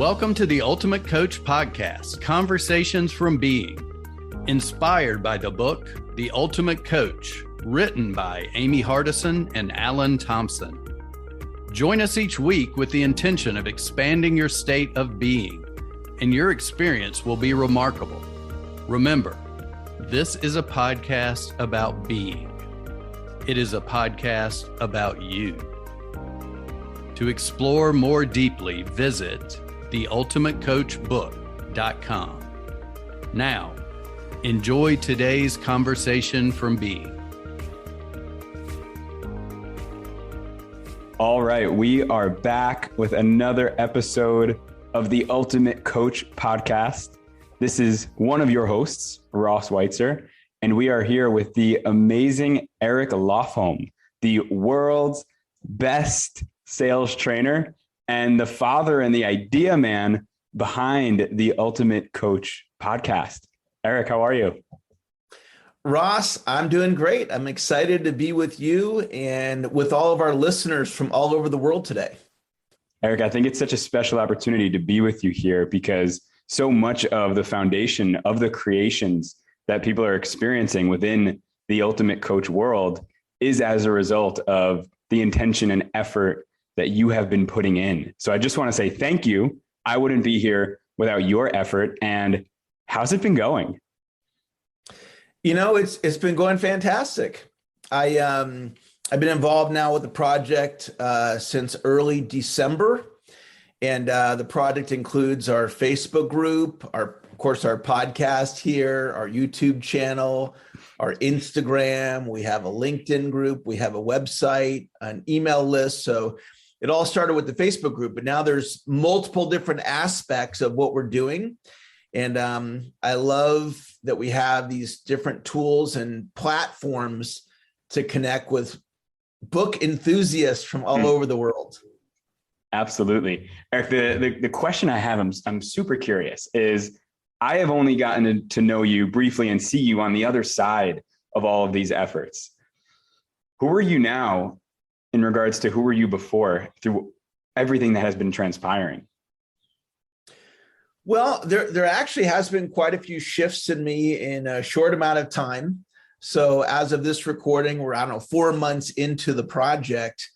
Welcome to the Ultimate Coach Podcast, Conversations from Being, inspired by the book, The Ultimate Coach, written by Amy Hardison and Alan Thompson. Join us each week with the intention of expanding your state of being, and your experience will be remarkable. Remember, this is a podcast about being. It is a podcast about you. To explore more deeply, visit theultimatecoachbook.com. Now, enjoy today's conversation from being. All right, we are back with another episode of the Ultimate Coach Podcast. This is one of your hosts, Ross Weitzer, and we are here with the amazing Eric Lofholm, the world's best sales trainer and the father and the idea man behind the Ultimate Coach Podcast. Eric, how are you? Ross, I'm doing great. I'm excited to be with you and with all of our listeners from all over the world today. Eric, I think it's such a special opportunity to be with you here because so much of the foundation of the creations that people are experiencing within the Ultimate Coach world is as a result of the intention and effort that you have been putting in. So I just want to say thank you. I wouldn't be here without your effort. And how's it been going? You know, it's been going fantastic. I've been involved now with the project since early December. And the project includes our Facebook group, of course, our podcast here, our YouTube channel, our Instagram. We have a LinkedIn group. We have a website, an email list. So it all started with the Facebook group, but now there's multiple different aspects of what we're doing. And I love that we have these different tools and platforms to connect with book enthusiasts from all over the world. Absolutely. Eric, the question I have, I'm super curious, is I have only gotten to know you briefly and see you on the other side of all of these efforts. Who are you now in regards to who were you before through everything that has been transpiring? Well, there actually has been quite a few shifts in me in a short amount of time. So as of this recording, we're, 4 months into the project.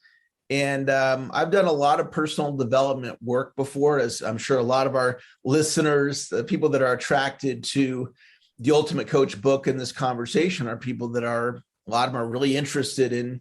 And I've done a lot of personal development work before, as I'm sure a lot of our listeners, the people that are attracted to the Ultimate Coach book in this conversation are people that a lot of them are really interested in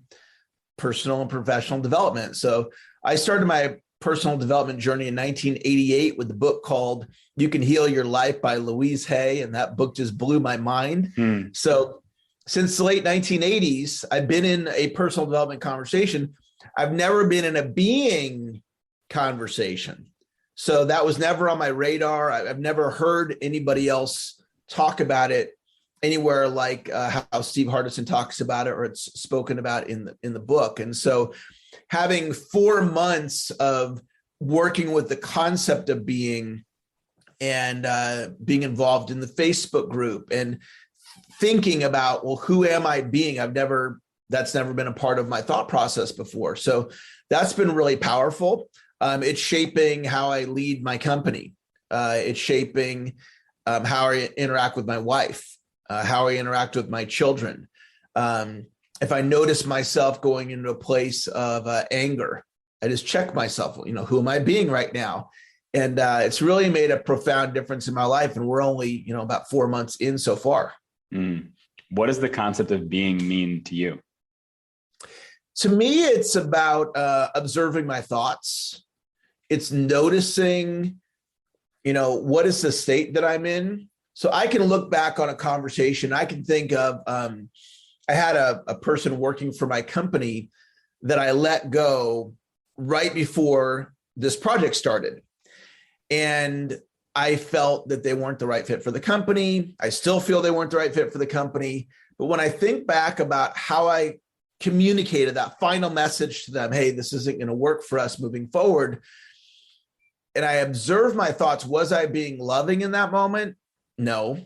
personal and professional development. So I started my personal development journey in 1988 with the book called You Can Heal Your Life by Louise Hay. And that book just blew my mind. So since the late 1980s, I've been in a personal development conversation. I've never been in a being conversation. So that was never on my radar. I've never heard anybody else talk about it anywhere like how Steve Hardison talks about it, or it's spoken about in the book. And so having 4 months of working with the concept of being and being involved in the Facebook group and thinking about, well, who am I being? That's never been a part of my thought process before. So that's been really powerful. It's shaping how I lead my company. It's shaping how I interact with my wife, how I interact with my children. If I notice myself going into a place of anger, I just check myself, who am I being right now? And it's really made a profound difference in my life. And we're only, about 4 months in so far. What does the concept of being mean to you? To me, it's about observing my thoughts. It's noticing, what is the state that I'm in? So I can look back on a conversation. I can think of, I had a person working for my company that I let go right before this project started. And I felt that they weren't the right fit for the company. I still feel they weren't the right fit for the company. But when I think back about how I communicated that final message to them, hey, this isn't going to work for us moving forward, and I observed my thoughts, was I being loving in that moment? No.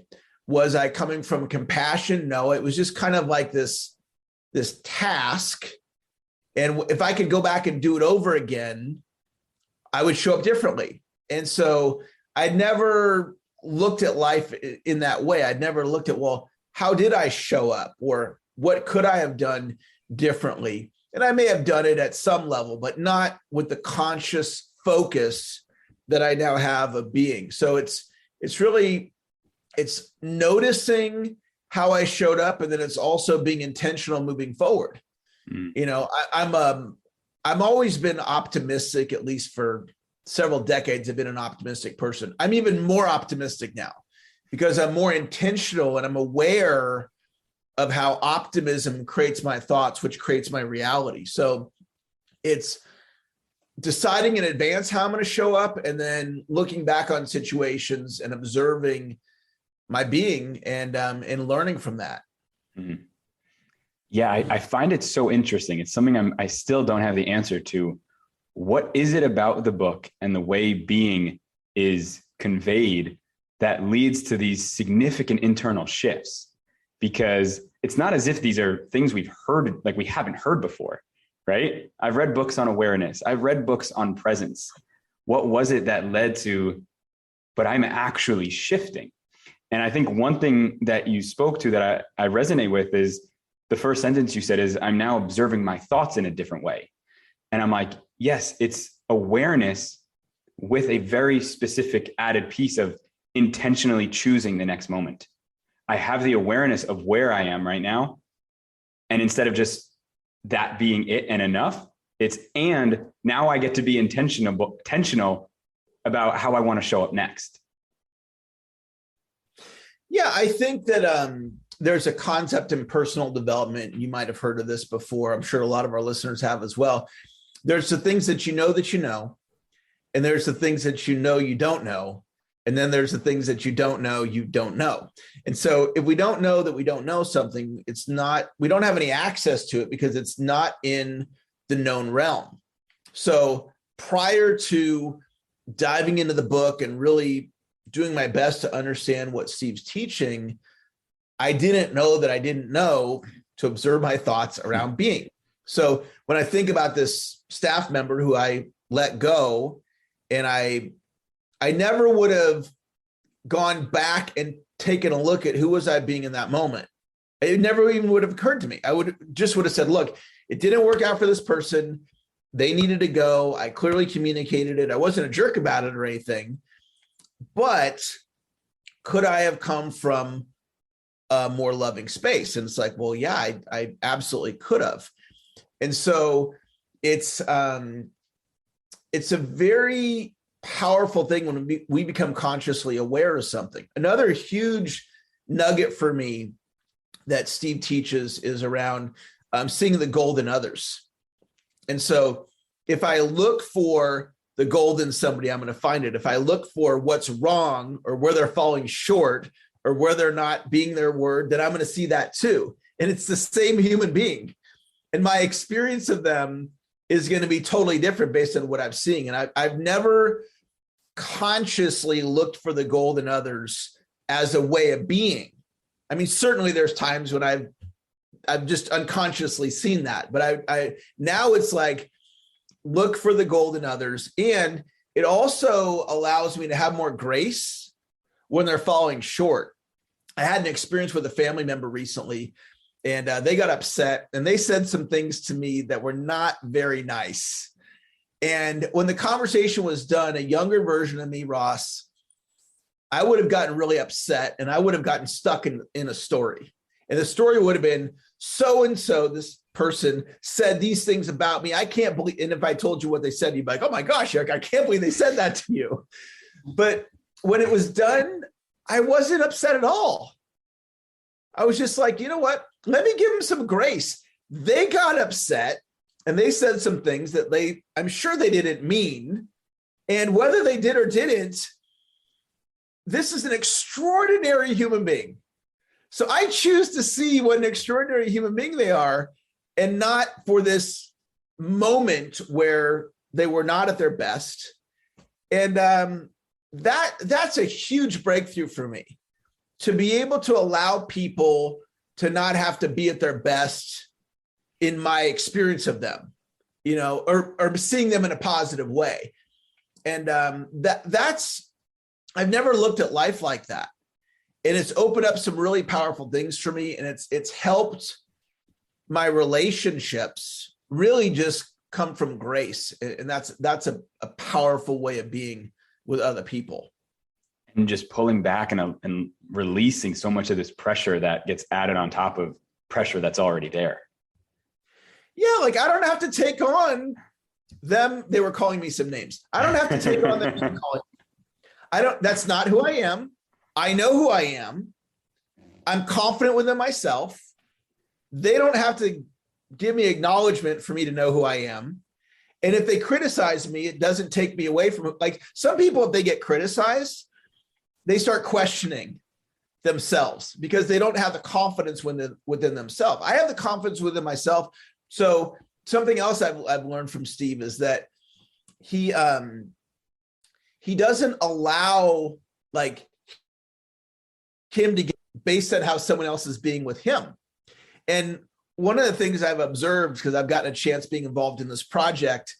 Was I coming from compassion? No. It was just kind of like this task. And if I could go back and do it over again, I would show up differently. And so I never looked at life in that way. I'd never looked at, well, how did I show up, or what could I have done differently? And I may have done it at some level, but not with the conscious focus that I now have of being. So it's noticing how I showed up, and then it's also being intentional moving forward. I'm always been optimistic, at least for several decades. I've been an optimistic person. I'm even more optimistic now because I'm more intentional and I'm aware of how optimism creates my thoughts, which creates my reality. So it's deciding in advance how I'm going to show up, and then looking back on situations and observing my being and learning from that. Mm-hmm. Yeah, I find it so interesting. It's something I still don't have the answer to. What is it about the book and the way being is conveyed that leads to these significant internal shifts? Because it's not as if these are things we've heard, like we haven't heard before, right? I've read books on awareness. I've read books on presence. What was it that led to, but I'm actually shifting? And I think one thing that you spoke to that I resonate with is the first sentence you said is, I'm now observing my thoughts in a different way. And I'm like, yes, it's awareness with a very specific added piece of intentionally choosing the next moment. I have the awareness of where I am right now. And instead of just that being it and enough, it's, and now I get to be intentional about how I want to show up next. Yeah, I think that there's a concept in personal development. You might have heard of this before. I'm sure a lot of our listeners have as well. There's the things that you know, and there's the things that you don't know. And then there's the things that you don't know. And so if we don't know that we don't know something, we don't have any access to it because it's not in the known realm. So prior to diving into the book and really doing my best to understand what Steve's teaching, I didn't know that I didn't know to observe my thoughts around being. So when I think about this staff member who I let go, and I never would have gone back and taken a look at who was I being in that moment. It never even would have occurred to me. I would have said, look, it didn't work out for this person. They needed to go. I clearly communicated it. I wasn't a jerk about it or anything. But could I have come from a more loving space? And it's like, well, yeah, I absolutely could have. And so it's a very powerful thing when we become consciously aware of something. Another huge nugget for me that Steve teaches is around seeing the gold in others. And so if I look for the gold in somebody, I'm going to find it. If I look for what's wrong or where they're falling short or where they're not being their word, then I'm going to see that too. And it's the same human being. And my experience of them is going to be totally different based on what I'm seeing. And I've never consciously looked for the gold in others as a way of being. I mean, certainly there's times when I've just unconsciously seen that, but I now it's like, look for the gold in others. And it also allows me to have more grace when they're falling short. I had an experience with a family member recently, and they got upset and they said some things to me that were not very nice. And when the conversation was done, a younger version of me, Ross, I would have gotten really upset and I would have gotten stuck in a story. And the story would have been, so-and-so, this person said these things about me. I can't believe, and if I told you what they said, you'd be like, oh my gosh, Eric, I can't believe they said that to you. But when it was done, I wasn't upset at all. I was just like, you know what? Let me give them some grace. They got upset and they said some things that I'm sure they didn't mean. And whether they did or didn't, this is an extraordinary human being. So I choose to see what an extraordinary human being they are, and not for this moment where they were not at their best. And that's a huge breakthrough for me, to be able to allow people to not have to be at their best in my experience of them, or seeing them in a positive way. And I've never looked at life like that. And it's opened up some really powerful things for me. And it's helped my relationships really just come from grace. And that's a powerful way of being with other people. And just pulling back and releasing so much of this pressure that gets added on top of pressure that's already there. Yeah, like I don't have to take on them. They were calling me some names. I don't have to take on them. That's not who I am. I know who I am. I'm confident within myself. They don't have to give me acknowledgement for me to know who I am. And if they criticize me, it doesn't take me away from it. Like some people, if they get criticized, they start questioning themselves because they don't have the confidence within themselves. I have the confidence within myself. So something else I've learned from Steve is that he doesn't allow like him to get based on how someone else is being with him. And one of the things I've observed, because I've gotten a chance being involved in this project,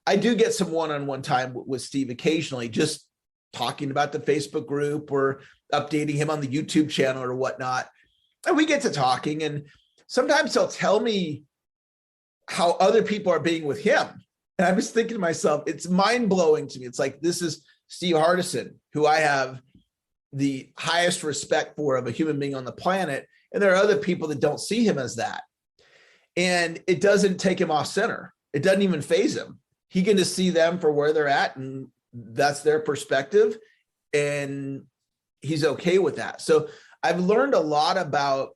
I do get some one-on-one time with Steve occasionally, just talking about the Facebook group or updating him on the YouTube channel or whatnot. And we get to talking, and sometimes he'll tell me how other people are being with him. And I'm just thinking to myself, it's mind-blowing to me. It's like, this is Steve Hardison, who I have the highest respect for of a human being on the planet. And there are other people that don't see him as that. And it doesn't take him off center. It doesn't even faze him. He can just see them for where they're at, and that's their perspective. And he's okay with that. So I've learned a lot about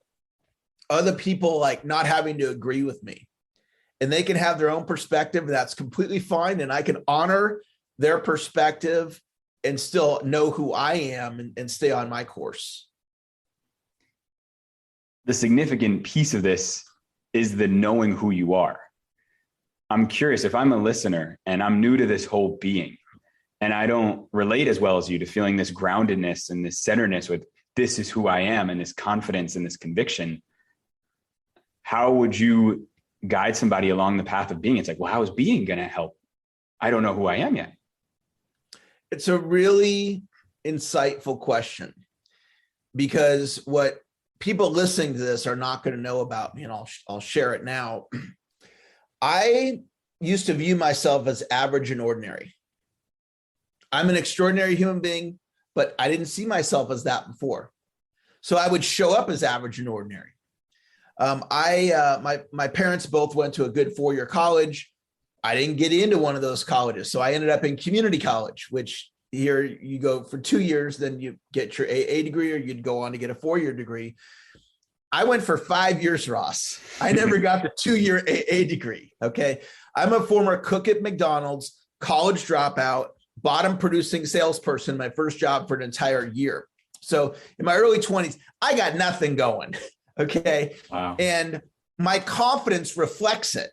other people, like not having to agree with me. And they can have their own perspective. That's completely fine. And I can honor their perspective and still know who I am and stay on my course. The significant piece of this is the knowing who you are. I'm curious, if I'm a listener and I'm new to this whole being and I don't relate as well as you to feeling this groundedness and this centeredness with this is who I am and this confidence and this conviction, how would you guide somebody along the path of being? It's like, well, how is being going to help? I don't know who I am yet. It's a really insightful question, because what people listening to this are not going to know about me, and I'll share it now. I used to view myself as average and ordinary. I'm an extraordinary human being, but I didn't see myself as that before. So I would show up as average and ordinary. My parents both went to a good 4-year college. I didn't get into one of those colleges. So I ended up in community college, which here you go for 2 years, then you get your AA degree, or you'd go on to get a 4-year degree. I went for 5 years, Ross. I never got the 2-year AA degree. Okay. I'm a former cook at McDonald's, college dropout, bottom producing salesperson, my first job for an entire year. So in my early 20s, I got nothing going. Okay. Wow. And my confidence reflects it.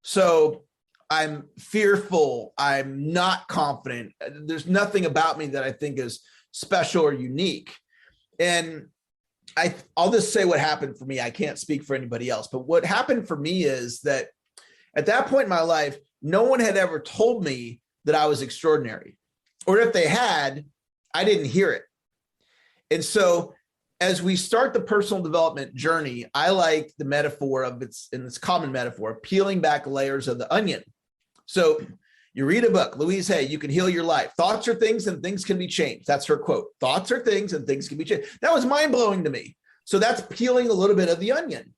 So I'm fearful. I'm not confident. There's nothing about me that I think is special or unique. And I'll just say what happened for me. I can't speak for anybody else, but what happened for me is that at that point in my life, no one had ever told me that I was extraordinary, or if they had, I didn't hear it. And so as we start the personal development journey, I like the metaphor of it's common metaphor, peeling back layers of the onion. So you read a book, Louise Hay, You Can Heal Your Life. Thoughts are things and things can be changed. That's her quote. Thoughts are things and things can be changed. That was mind blowing to me. So that's peeling a little bit of the onion,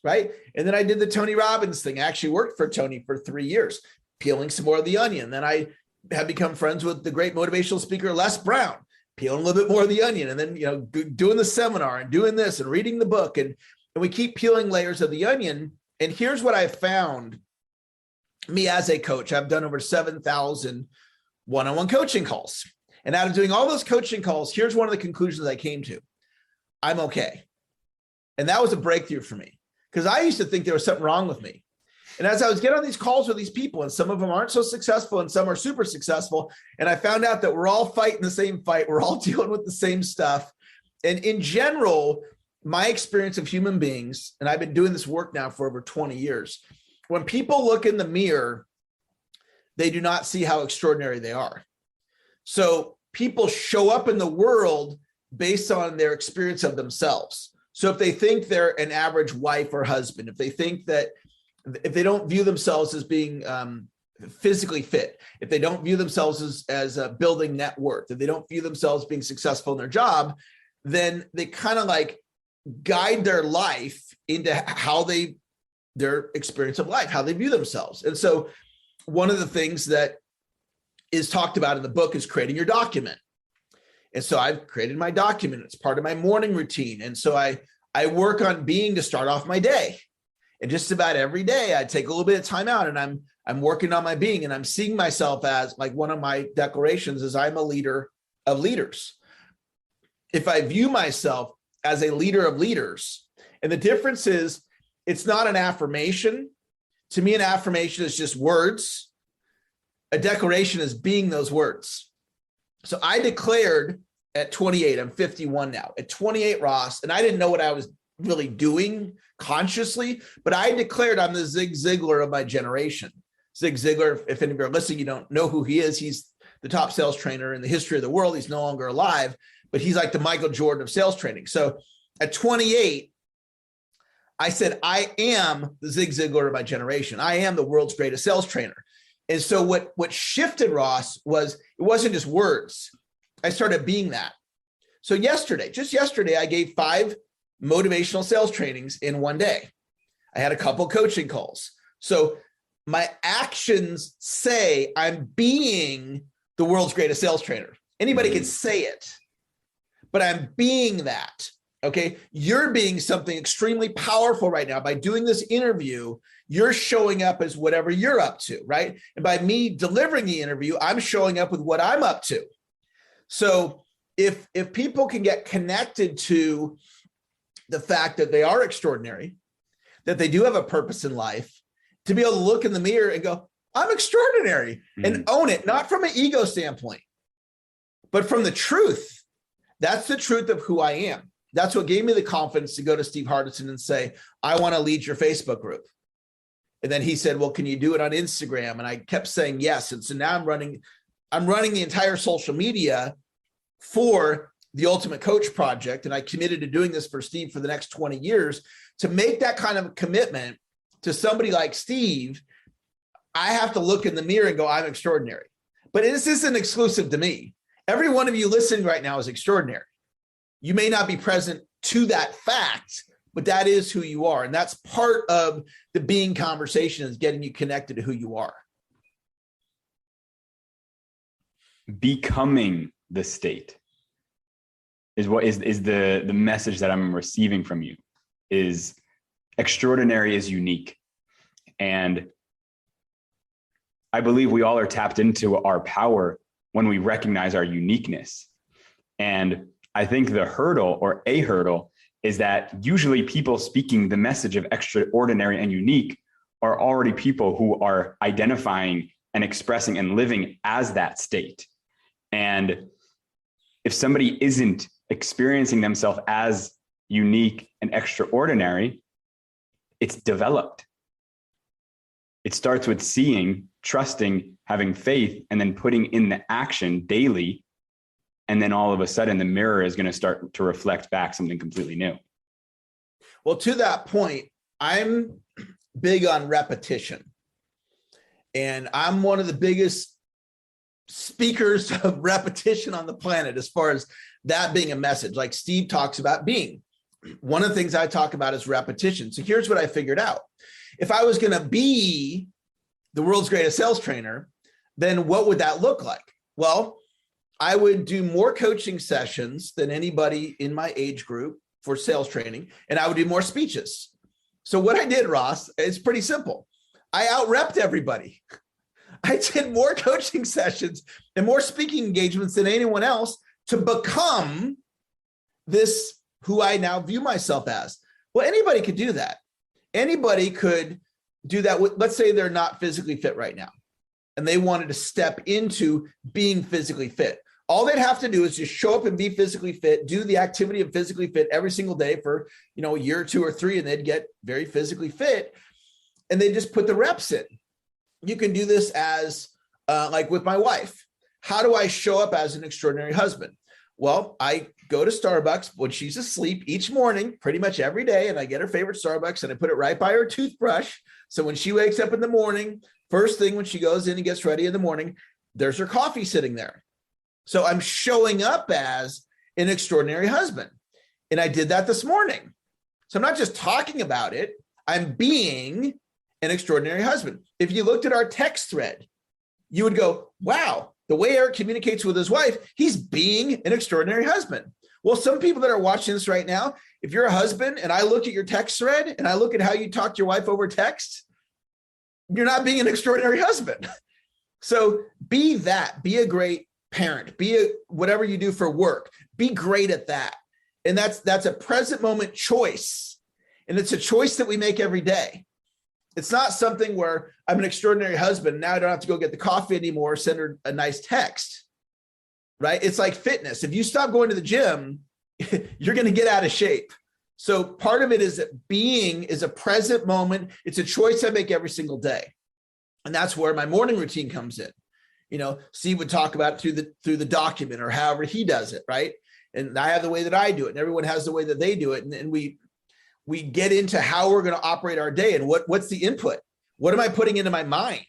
right? And then I did the Tony Robbins thing. I actually worked for Tony for 3 years, peeling some more of the onion. Then I have become friends with the great motivational speaker, Les Brown, peeling a little bit more of the onion. And then, doing the seminar and doing this and reading the book. And we keep peeling layers of the onion. And here's what I found. Me as a coach, I've done over 7,000 one-on-one coaching calls. And out of doing all those coaching calls, here's one of the conclusions I came to. I'm okay. And that was a breakthrough for me, because I used to think there was something wrong with me. And as I was getting on these calls with these people, and some of them aren't so successful and some are super successful, and I found out that we're all fighting the same fight. We're all dealing with the same stuff. And in general, my experience of human beings, and I've been doing this work now for over 20 years, when people look in the mirror, they do not see how extraordinary they are. So people show up in the world based on their experience of themselves. So if they think they're an average wife or husband, if they don't view themselves as being physically fit, if they don't view themselves as building net worth, if they don't view themselves being successful in their job, then they kind of like guide their life into how their experience of life, how they view themselves. And so one of the things that is talked about in the book is creating your document. And so I've created my document. It's part of my morning routine. And so I work on being to start off my day. And just about every day I take a little bit of time out and I'm working on my being, and I'm seeing myself as, like, one of my declarations is I'm a leader of leaders. If I view myself as a leader of leaders, and the difference is it's not an affirmation. To me, an affirmation is just words. A declaration is being those words. So I declared at 28, I'm 51 now, at 28, Ross, and I didn't know what I was really doing consciously, but I declared I'm the Zig Ziglar of my generation. Zig Ziglar, if any of you are listening, you don't know who he is. He's the top sales trainer in the history of the world. He's no longer alive, but he's like the Michael Jordan of sales training. So at 28, I said, I am the Zig Ziglar of my generation. I am the world's greatest sales trainer. And so what shifted, Ross, was it wasn't just words. I started being that. So just yesterday, I gave 5 motivational sales trainings in one day. I had a couple coaching calls. So my actions say I'm being the world's greatest sales trainer. Anybody can say it, but I'm being that. Okay. You're being something extremely powerful right now. By doing this interview, you're showing up as whatever you're up to, right? And by me delivering the interview, I'm showing up with what I'm up to. So if people can get connected to the fact that they are extraordinary, that they do have a purpose in life, to be able to look in the mirror and go, I'm extraordinary, and own it, not from an ego standpoint, but from the truth. That's the truth of who I am. That's what gave me the confidence to go to Steve Hardison and say, I want to lead your Facebook group. And then he said, well, can you do it on Instagram? And I kept saying yes. And so now I'm running the entire social media for the Ultimate Coach Project. And I committed to doing this for Steve for the next 20 years. To make that kind of a commitment to somebody like Steve, I have to look in the mirror and go, I'm extraordinary. But this isn't exclusive to me. Every one of you listening right now is extraordinary. You may not be present to that fact, but that is who you are. And that's part of the being conversation, is getting you connected to who you are. Becoming the state is what is the message that I'm receiving from you. Is extraordinary is unique. And I believe we all are tapped into our power when we recognize our uniqueness. And I think the hurdle is that usually people speaking the message of extraordinary and unique are already people who are identifying and expressing and living as that state. And if somebody isn't experiencing themselves as unique and extraordinary, it's developed. It starts with seeing, trusting, having faith, and then putting in the action daily. And then all of a sudden the mirror is going to start to reflect back something completely new. Well, to that point, I'm big on repetition. And I'm one of the biggest speakers of repetition on the planet, as far as that being a message. Like Steve talks about being. One of the things I talk about is repetition. So here's what I figured out. If I was going to be the world's greatest sales trainer, then what would that look like? Well, I would do more coaching sessions than anybody in my age group for sales training, and I would do more speeches. So what I did, Ross, it's pretty simple. I out-repped everybody. I did more coaching sessions and more speaking engagements than anyone else to become this who I now view myself as. Well, anybody could do that. Anybody could do that. Let's say they're not physically fit right now, and they wanted to step into being physically fit. All they'd have to do is just show up and be physically fit, do the activity of physically fit every single day for, a year or 2 or 3, and they'd get very physically fit, and they just put the reps in. You can do this as like with my wife. How do I show up as an extraordinary husband? Well, I go to Starbucks when she's asleep each morning, pretty much every day, and I get her favorite Starbucks and I put it right by her toothbrush. So when she wakes up in the morning, first thing when she goes in and gets ready in the morning, there's her coffee sitting there. So I'm showing up as an extraordinary husband. And I did that this morning. So I'm not just talking about it, I'm being an extraordinary husband. If you looked at our text thread, you would go, wow, the way Eric communicates with his wife, he's being an extraordinary husband. Well, some people that are watching this right now, if you're a husband and I look at your text thread and I look at how you talk to your wife over text, you're not being an extraordinary husband. So be that, be a great parent, whatever you do for work, be great at that. And that's a present moment choice. And it's a choice that we make every day. It's not something where I'm an extraordinary husband. Now I don't have to go get the coffee anymore, send her a nice text, right? It's like fitness. If you stop going to the gym, you're going to get out of shape. So part of it is that being is a present moment. It's a choice I make every single day. And that's where my morning routine comes in. You know, Steve would talk about it through the document or however he does it, right? And I have the way that I do it, and everyone has the way that they do it. And we get into how we're going to operate our day and what's the input. What am I putting into my mind,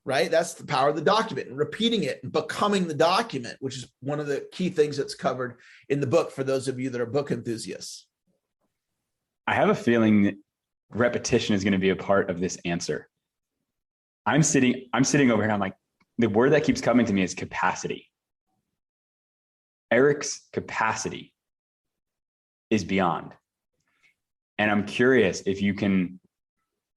right? That's the power of the document, and repeating it and becoming the document, which is one of the key things that's covered in the book for those of you that are book enthusiasts. I have a feeling that repetition is going to be a part of this answer. I'm sitting over here and I'm like, the word that keeps coming to me is capacity. Eric's capacity is beyond. And I'm curious if you can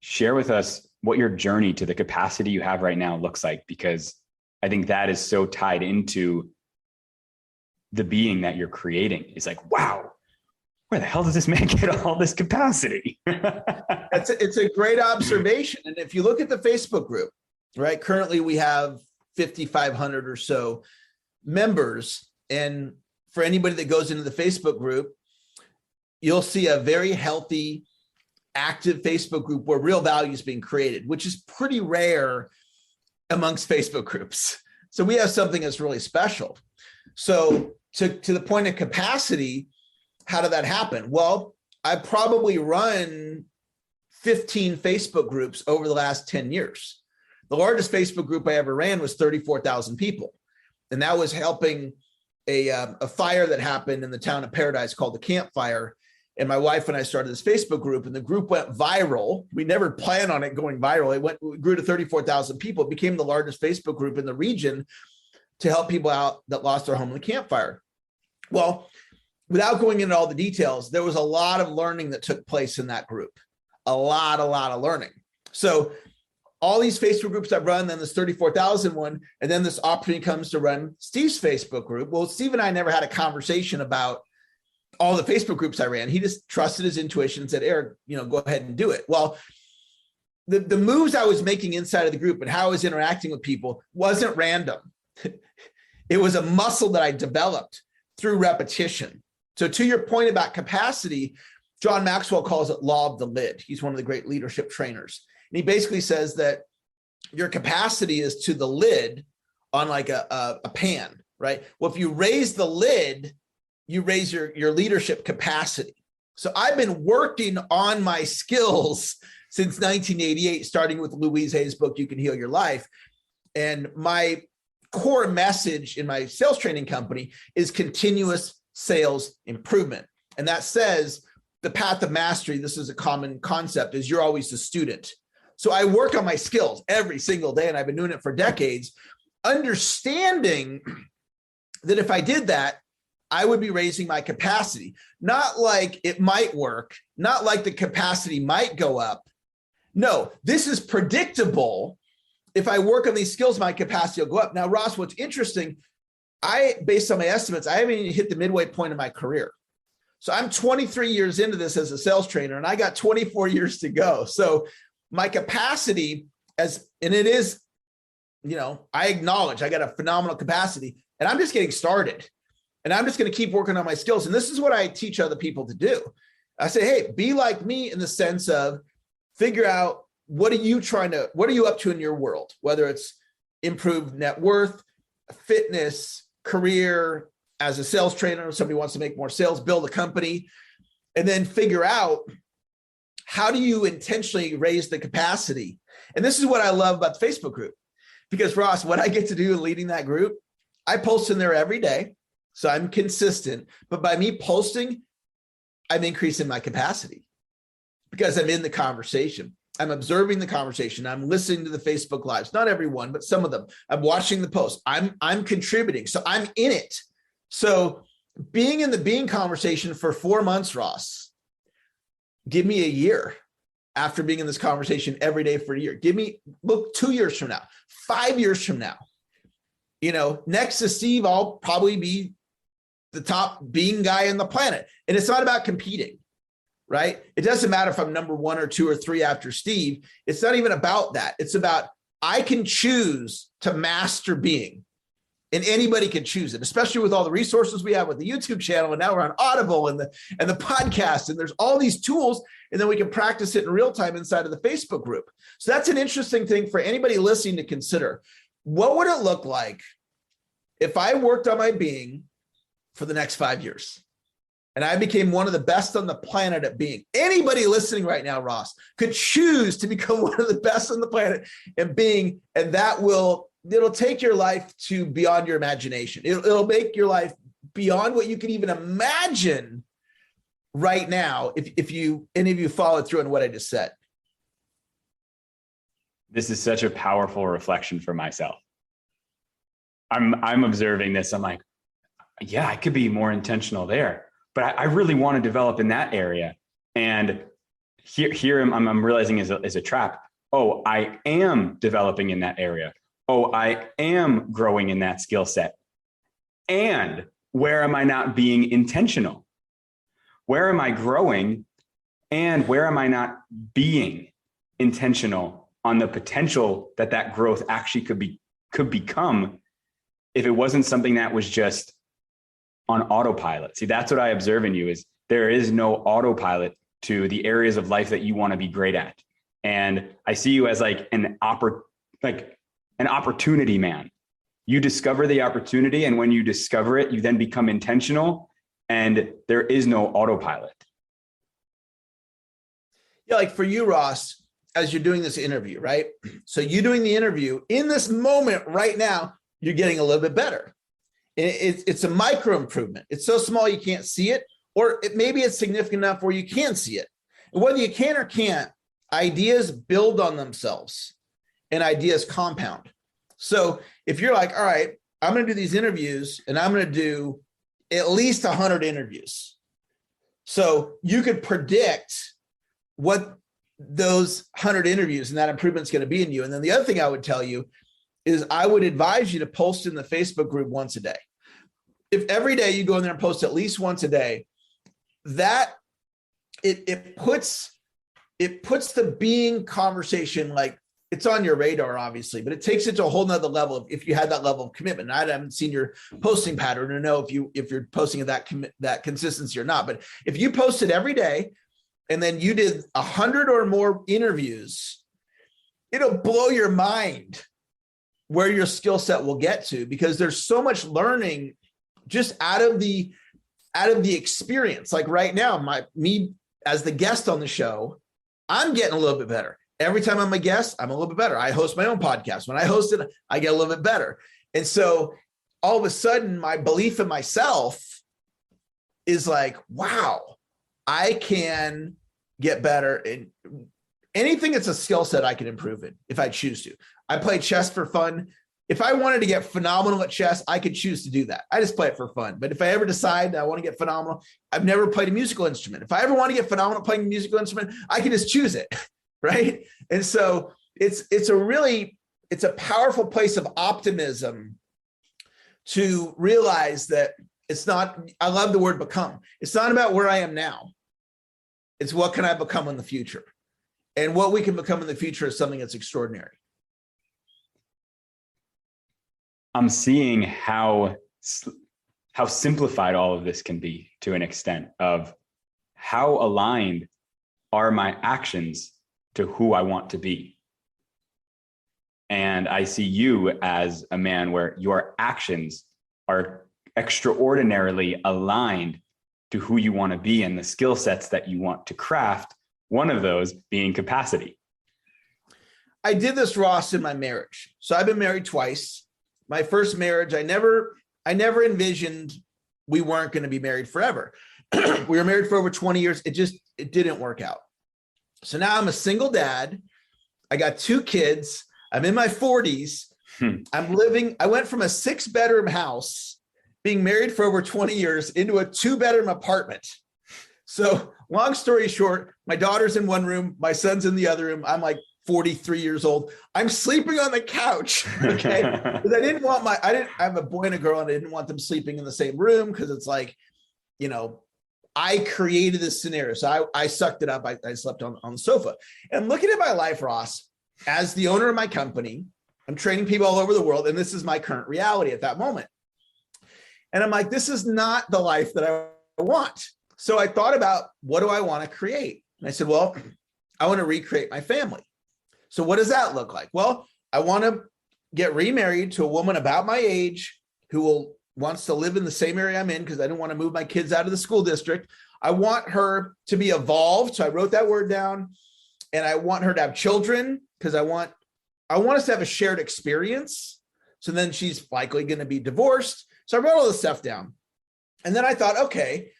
share with us what your journey to the capacity you have right now looks like, because I think that is so tied into the being that you're creating. It's like, wow, where the hell does this man get all this capacity? It's a great observation. And if you look at the Facebook group, right, currently we have 5,500 or so members. And for anybody that goes into the Facebook group, you'll see a very healthy, active Facebook group where real value is being created, which is pretty rare amongst Facebook groups. So we have something that's really special. So to the point of capacity, how did that happen? Well, I probably run 15 Facebook groups over the last 10 years. The largest Facebook group I ever ran was 34,000 people. And that was helping a fire that happened in the town of Paradise called the Camp Fire. And my wife and I started this Facebook group, and the group went viral. We never planned on it going viral. It grew to 34,000 people. It became the largest Facebook group in the region to help people out that lost their home in the campfire. Well, without going into all the details, there was a lot of learning that took place in that group. A lot of learning. So all these Facebook groups I've run, then this 34,000 one, and then this opportunity comes to run Steve's Facebook group. Well, Steve and I never had a conversation about all the Facebook groups I ran. He just trusted his intuition and said, Eric, go ahead and do it. Well, the moves I was making inside of the group and how I was interacting with people wasn't random. It was a muscle that I developed through repetition. So to your point about capacity, John Maxwell calls it law of the lid. He's one of the great leadership trainers. And he basically says that your capacity is to the lid on like a pan, right? Well, if you raise the lid, you raise your leadership capacity. So I've been working on my skills since 1988, starting with Louise Hay's book, You Can Heal Your Life. And my core message in my sales training company is continuous sales improvement. And that says the path of mastery, this is a common concept, is you're always the student. So I work on my skills every single day, and I've been doing it for decades, understanding that if I did that, I would be raising my capacity. Not like it might work, not like the capacity might go up. No, this is predictable. If I work on these skills, my capacity will go up. Now, Ross, what's interesting, based on my estimates, I haven't even hit the midway point of my career. So I'm 23 years into this as a sales trainer, and I got 24 years to go. So my capacity and it is, I acknowledge I got a phenomenal capacity, and I'm just getting started. And I'm just going to keep working on my skills. And this is what I teach other people to do. I say, hey, be like me in the sense of figure out what are you up to in your world, whether it's improve net worth, fitness, career, as a sales trainer, somebody wants to make more sales, build a company, and then figure out how do you intentionally raise the capacity. And this is what I love about the Facebook group, because Ross, what I get to do in leading that group, I post in there every day. So I'm consistent, but by me posting, I'm increasing my capacity because I'm in the conversation. I'm observing the conversation. I'm listening to the Facebook lives, not everyone, but some of them. I'm watching the posts. I'm contributing. So I'm in it. So being in the being conversation for 4 months, Ross, give me a year after being in this conversation every day for a year. Look 2 years from now, 5 years from now, next to Steve, I'll probably be the top being guy on the planet. And it's not about competing, right? It doesn't matter if I'm number 1 or 2 or 3 after Steve. It's not even about that. It's about, I can choose to master being. And anybody can choose it, especially with all the resources we have with the YouTube channel. And now we're on Audible and the podcast, and there's all these tools, and then we can practice it in real time inside of the Facebook group. So that's an interesting thing for anybody listening to consider. What would it look like if I worked on my being for the next 5 years and I became one of the best on the planet at being? Anybody listening right now, Ross, could choose to become one of the best on the planet at being, and it'll take your life to beyond your imagination. It'll make your life beyond what you can even imagine right now if any of you followed through on what I just said. This is such a powerful reflection for myself. I'm observing this. I'm like, yeah, I could be more intentional there, but I really want to develop in that area. And here I'm realizing is a trap. Oh, I am developing in that area. Oh, I am growing in that skill set. And where am I not being intentional? Where am I growing? And where am I not being intentional on the potential that growth actually could become if it wasn't something that was just on autopilot? See, that's what I observe in you, is there is no autopilot to the areas of life that you want to be great at. And I see you as like an opportunity man. You discover the opportunity, and when you discover it, you then become intentional, and there is no autopilot. Yeah, like for you, Ross, as you're doing this interview, right? So you doing the interview in this moment right now, you're getting a little bit better. It's a micro improvement. It's so small you can't see it, or maybe it's significant enough where you can see it. And whether you can or can't, ideas build on themselves and ideas compound. So if you're like, all right, I'm going to do these interviews and I'm going to do at least 100 interviews. So you could predict what those 100 interviews and that improvement's going to be in you. And then the other thing I would tell you is I would advise you to post in the Facebook group once a day. If every day you go in there and post at least once a day, that it puts the being conversation, like, it's on your radar, obviously, but it takes it to a whole nother level if you had that level of commitment. And I haven't seen your posting pattern to know if you're posting at that consistency or not. But if you posted every day and then you did 100 or more interviews, it'll blow your mind where your skill set will get to, because there's so much learning just out of the experience. Like right now, me as the guest on the show, I'm getting a little bit better. Every time I'm a guest, I'm a little bit better. I host my own podcast. When I host it, I get a little bit better. And so all of a sudden, my belief in myself is like, wow, I can get better in anything that's a skill set I can improve in if I choose to. I play chess for fun. If I wanted to get phenomenal at chess, I could choose to do that. I just play it for fun. But if I ever decide that I want to get phenomenal, I've never played a musical instrument. If I ever want to get phenomenal playing a musical instrument, I can just choose it. Right. And so it's a powerful place of optimism to realize that it's not, I love the word become. It's not about where I am now. It's what can I become in the future? And what we can become in the future is something that's extraordinary. I'm seeing how simplified all of this can be, to an extent of how aligned are my actions to who I want to be. And I see you as a man where your actions are extraordinarily aligned to who you want to be and the skill sets that you want to craft. One of those being capacity. I did this, Ross, in my marriage. So I've been married twice. My first marriage, I never envisioned we weren't going to be married forever. We were married for over 20 years. It didn't work out. So now I'm a single dad. I got 2 kids. I'm in my 40s. I went from a 6-bedroom house being married for over 20 years into a 2-bedroom apartment. So long story short, my daughter's in one room, my son's in the other room. I'm like 43 years old. I'm sleeping on the couch. Okay. Because I have a boy and a girl, and I didn't want them sleeping in the same room because it's like, I created this scenario. So I sucked it up. I slept on the sofa. And looking at my life, Ross, as the owner of my company, I'm training people all over the world. And this is my current reality at that moment. And I'm like, this is not the life that I want. So I thought about, what do I want to create? And I said, well, I want to recreate my family. So what does that look like? Well, I want to get remarried to a woman about my age who wants to live in the same area I'm in, because I didn't want to move my kids out of the school district. I want her to be evolved. So I wrote that word down, and I want her to have children because I want us to have a shared experience. So then she's likely going to be divorced. So I wrote all this stuff down. And then I thought, okay,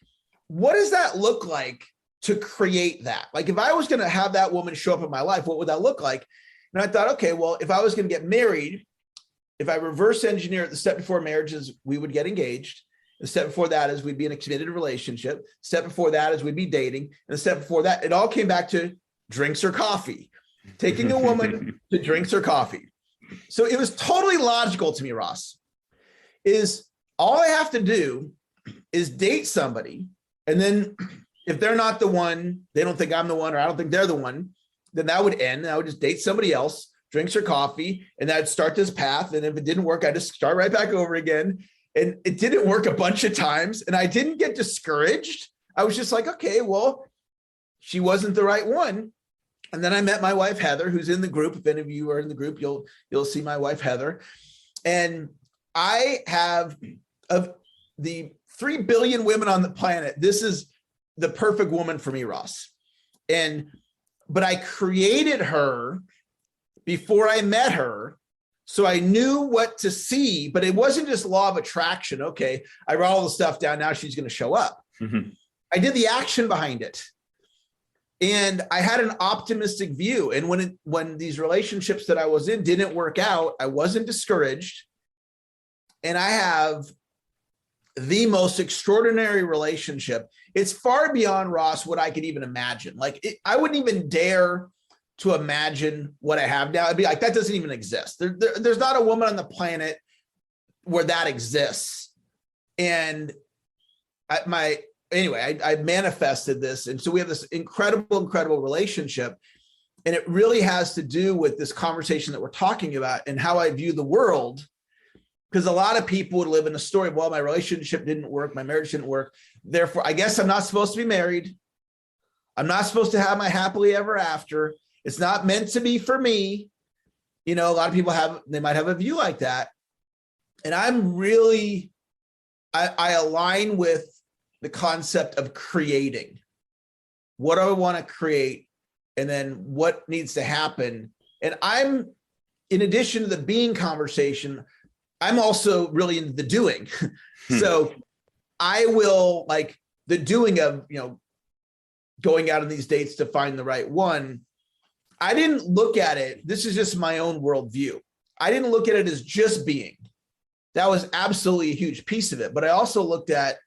what does that look like to create that? Like, if I was going to have that woman show up in my life, what would that look like? And I thought, okay, well, if I was going to get married, if I reverse engineer it, the step before marriage is we would get engaged. The step before that is we'd be in a committed relationship. The step before that is we'd be dating. And the step before that, it all came back to drinks or coffee, taking a woman to drinks or coffee. So it was totally logical to me, Ross, is all I have to do is date somebody. And then if they're not the one, they don't think I'm the one, or I don't think they're the one, then that would end. I would just date somebody else, drinks or coffee, and I'd start this path. And if it didn't work, I'd just start right back over again. And it didn't work a bunch of times. And I didn't get discouraged. I was just like, okay, well, she wasn't the right one. And then I met my wife, Heather, who's in the group. If any of you are in the group, you'll see my wife, Heather. And I have, of the 3 billion women on the planet, this is the perfect woman for me, Ross. But I created her before I met her. So I knew what to see, but it wasn't just law of attraction. Okay, I wrote all the stuff down. Now she's going to show up. Mm-hmm. I did the action behind it. And I had an optimistic view. And when these relationships that I was in didn't work out, I wasn't discouraged. And I have the most extraordinary relationship. It's far beyond, Ross, what I could even imagine. I wouldn't even dare to imagine what I have now. I'd be like, that doesn't even exist. There's not a woman on the planet where that exists. And I manifested this. And so we have this incredible relationship. And it really has to do with this conversation that we're talking about and how I view the world. Because a lot of people would live in a story of, well, my relationship didn't work, my marriage didn't work. Therefore, I guess I'm not supposed to be married. I'm not supposed to have my happily ever after. It's not meant to be for me. A lot of people they might have a view like that. And I'm really, I align with the concept of creating. What do I want to create? And then what needs to happen? And I'm, in addition to the being conversation, I'm also really into the doing. So I will, like, the doing of, going out on these dates to find the right one. I didn't look at it. This is just my own worldview. I didn't look at it as just being. That was absolutely a huge piece of it. But I also looked at,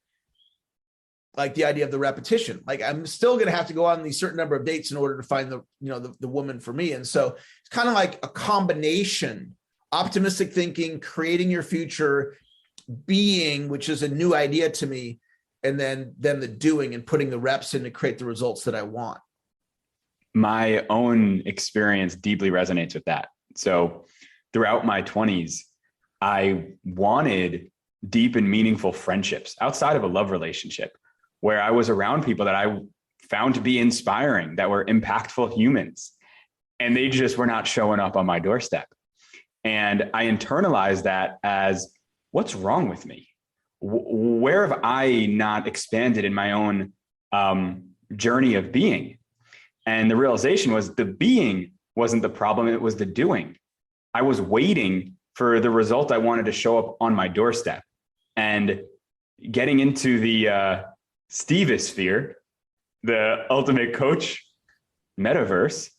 like, the idea of the repetition. Like, I'm still going to have to go on these certain number of dates in order to find the woman for me. And so it's kind of like a combination: optimistic thinking, creating your future, being, which is a new idea to me, and then the doing and putting the reps in to create the results that I want. My own experience deeply resonates with that. So throughout my 20s, I wanted deep and meaningful friendships outside of a love relationship, where I was around people that I found to be inspiring, that were impactful humans, and they just were not showing up on my doorstep. And I internalized that as, what's wrong with me? Where have I not expanded in my own journey of being? And the realization was the being wasn't the problem, it was the doing. I was waiting for the result I wanted to show up on my doorstep. And getting into the Stevosphere, the ultimate coach metaverse,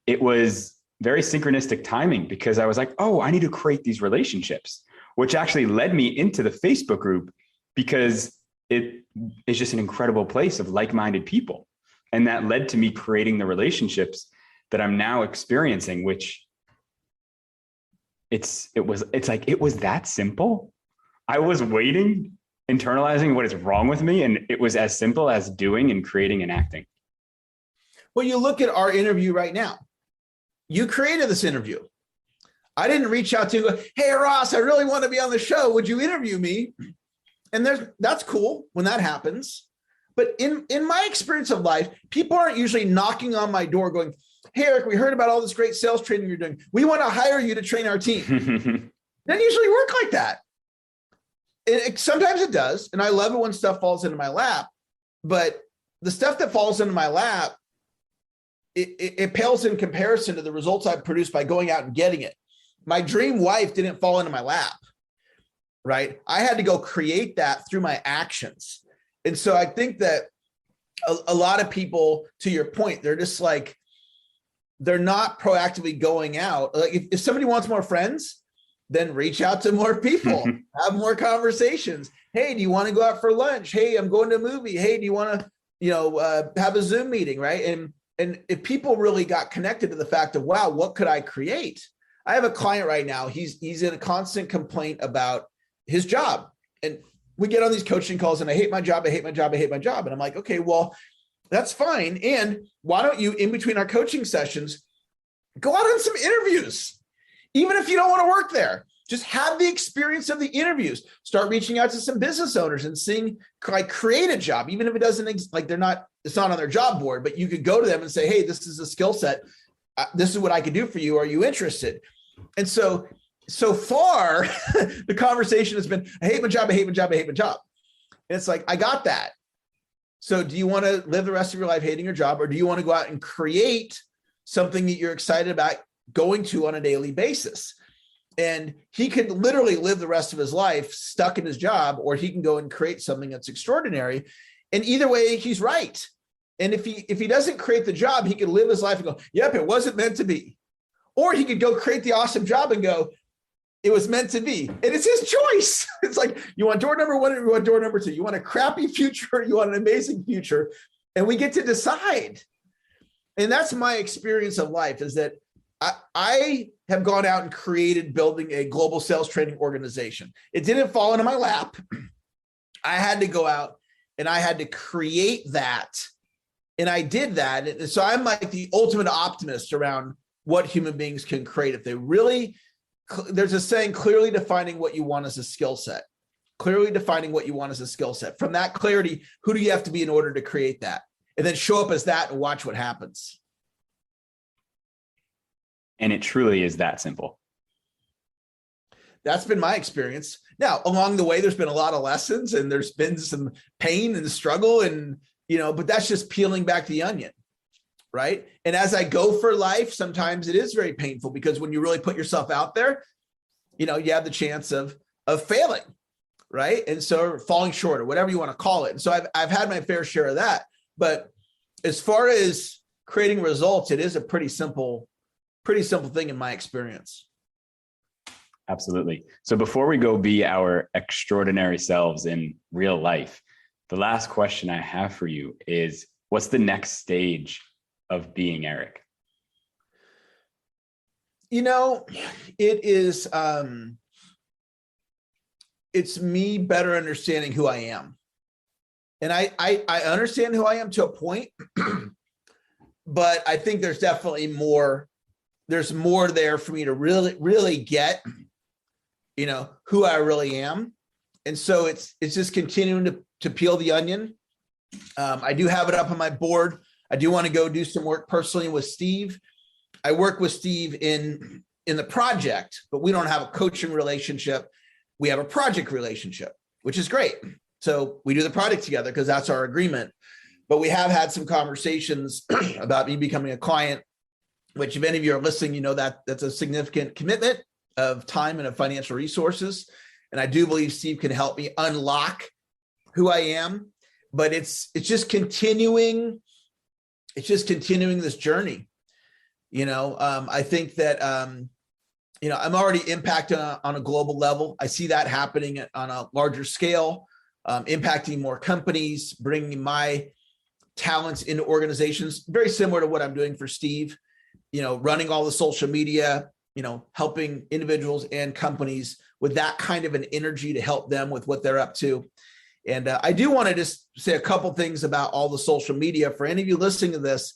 it was very synchronistic timing, because I was like, oh, I need to create these relationships, which actually led me into the Facebook group, because it is just an incredible place of like-minded people. And that led to me creating the relationships that I'm now experiencing, which it's like, it was that simple. I was waiting, internalizing what is wrong with me. And it was as simple as doing and creating and acting. Well, you look at our interview right now. You created this interview. I didn't reach out to you, go, hey, Ross, I really want to be on the show. Would you interview me? And that's cool when that happens. But in my experience of life, people aren't usually knocking on my door going, hey, Eric, we heard about all this great sales training you're doing. We want to hire you to train our team. Doesn't usually work like that. Sometimes it does. And I love it when stuff falls into my lap. But the stuff that falls into my lap, it pales in comparison to the results I've produced by going out and getting it. My dream wife didn't fall into my lap, right? I had to go create that through my actions. And so I think that a lot of people, to your point, they're just like, they're not proactively going out. Like if somebody wants more friends, then reach out to more people, have more conversations. Hey, do you want to go out for lunch? Hey, I'm going to a movie. Hey, do you want to, have a Zoom meeting, right? And if people really got connected to the fact of, wow, what could I create? I have a client right now. He's in a constant complaint about his job. And we get on these coaching calls and I hate my job. I hate my job. I hate my job. And I'm like, okay, well, that's fine. And why don't you, in between our coaching sessions, go out on some interviews, even if you don't want to work there. Just have the experience of the interviews. Start reaching out to some business owners and seeing, like, create a job, even if it doesn't, it's not on their job board, but you could go to them and say, hey, this is a skill set. This is what I could do for you. Are you interested? And so far, the conversation has been, I hate my job. I hate my job. I hate my job. And it's like, I got that. So do you want to live the rest of your life hating your job, or do you want to go out and create something that you're excited about going to on a daily basis? And he could literally live the rest of his life stuck in his job, or he can go and create something that's extraordinary. And either way, he's right. And if he doesn't create the job, he could live his life and go, yep, it wasn't meant to be. Or he could go create the awesome job and go, it was meant to be. And it's his choice. It's like, you want door number one or you want door number two? You want a crappy future or you want an amazing future? And we get to decide. And that's my experience of life, is that I have gone out and created building a global sales training organization. It didn't fall into my lap. I had to go out and I had to create that. And I did that. And so I'm like the ultimate optimist around what human beings can create. If they really, there's a saying, clearly defining what you want as a skill set. Clearly defining what you want as a skill set. From that clarity, who do you have to be in order to create that? And then show up as that and watch what happens. And it truly is that simple. That's been my experience. Now, along the way, there's been a lot of lessons and there's been some pain and struggle and, but that's just peeling back the onion, right? And as I go for life, sometimes it is very painful, because when you really put yourself out there, you have the chance of failing, right? And so falling short, or whatever you want to call it. And so I've had my fair share of that. But as far as creating results, it is a pretty simple thing in my experience. Absolutely. So before we go be our extraordinary selves in real life, the last question I have for you is, what's the next stage of being Eric? It is, it's me better understanding who I am. And I understand who I am to a point, but I think there's definitely more. There's more there for me to really, really get, who I really am. And so it's just continuing to peel the onion. I do have it up on my board. I do want to go do some work personally with Steve. I work with Steve in in the project, but we don't have a coaching relationship. We have a project relationship, which is great. So we do the project together because that's our agreement. But we have had some conversations about me becoming a client, which if any of you are listening, you know that that's a significant commitment of time and of financial resources. And I do believe Steve can help me unlock who I am, but it's just continuing. It's just continuing this journey. I think that, I'm already impacting on a global level. I see that happening on a larger scale, impacting more companies, bringing my talents into organizations, very similar to what I'm doing for Steve, running all the social media, helping individuals and companies with that kind of an energy to help them with what they're up to. And I do want to just say a couple things about all the social media. For any of you listening to this,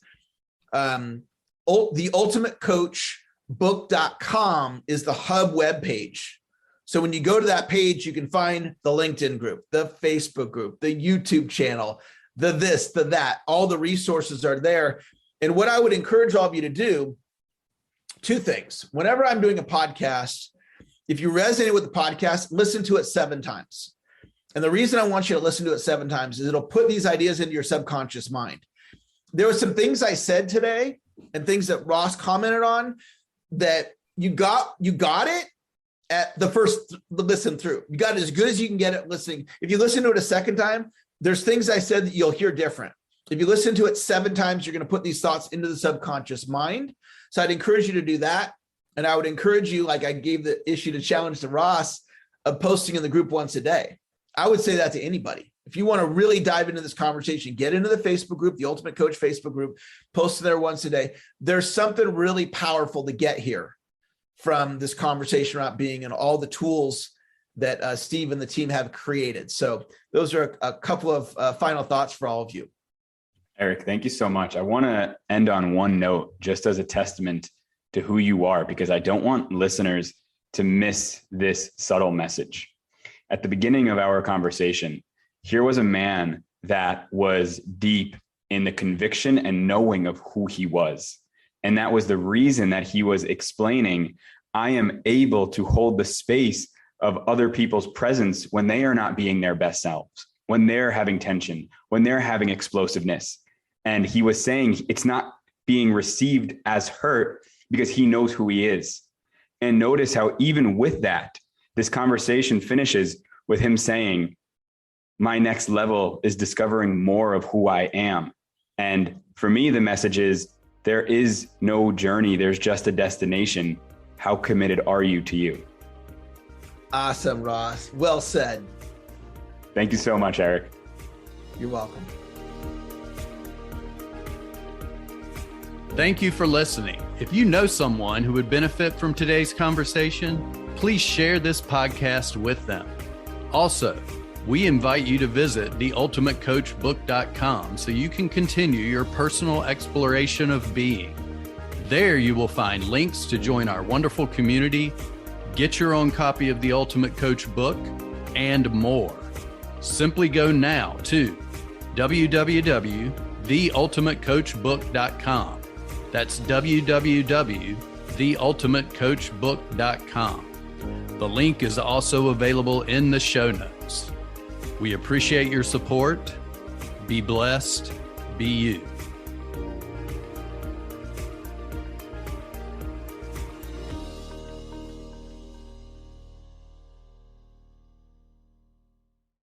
the ultimatecoachbook.com is the hub webpage. So when you go to that page, you can find the LinkedIn group, the Facebook group, the YouTube channel, the this, the that, all the resources are there. And what I would encourage all of you to do, two things. Whenever I'm doing a podcast, if you resonate with the podcast, listen to it 7 times. And the reason I want you to listen to it 7 times is it'll put these ideas into your subconscious mind. There were some things I said today and things that Ross commented on that you got it at the first listen through. You got it as good as you can get it listening. If you listen to it a second time, there's things I said that you'll hear different. If you listen to it 7 times, you're going to put these thoughts into the subconscious mind. So I'd encourage you to do that. And I would encourage you, like I gave the issue to challenge to Ross, of posting in the group once a day. I would say that to anybody. If you want to really dive into this conversation, get into the Facebook group, the Ultimate Coach Facebook group, post there once a day. There's something really powerful to get here from this conversation about being and all the tools that Steve and the team have created. So those are a couple of final thoughts for all of you. Eric, thank you so much. I want to end on one note, just as a testament to who you are, because I don't want listeners to miss this subtle message. At the beginning of our conversation, here was a man that was deep in the conviction and knowing of who he was. And that was the reason that he was explaining, I am able to hold the space of other people's presence when they are not being their best selves, when they're having tension, when they're having explosiveness. And he was saying it's not being received as hurt because he knows who he is. And notice how even with that, this conversation finishes with him saying, my next level is discovering more of who I am. And for me, the message is there is no journey. There's just a destination. How committed are you to you? Awesome, Ross. Well said. Thank you so much, Eric. You're welcome. Thank you for listening. If you know someone who would benefit from today's conversation, please share this podcast with them. Also, we invite you to visit theultimatecoachbook.com so you can continue your personal exploration of being. There you will find links to join our wonderful community, get your own copy of the Ultimate Coach book, and more. Simply go now to www.theultimatecoachbook.com. That's www.theultimatecoachbook.com. The link is also available in the show notes. We appreciate your support. Be blessed. Be you.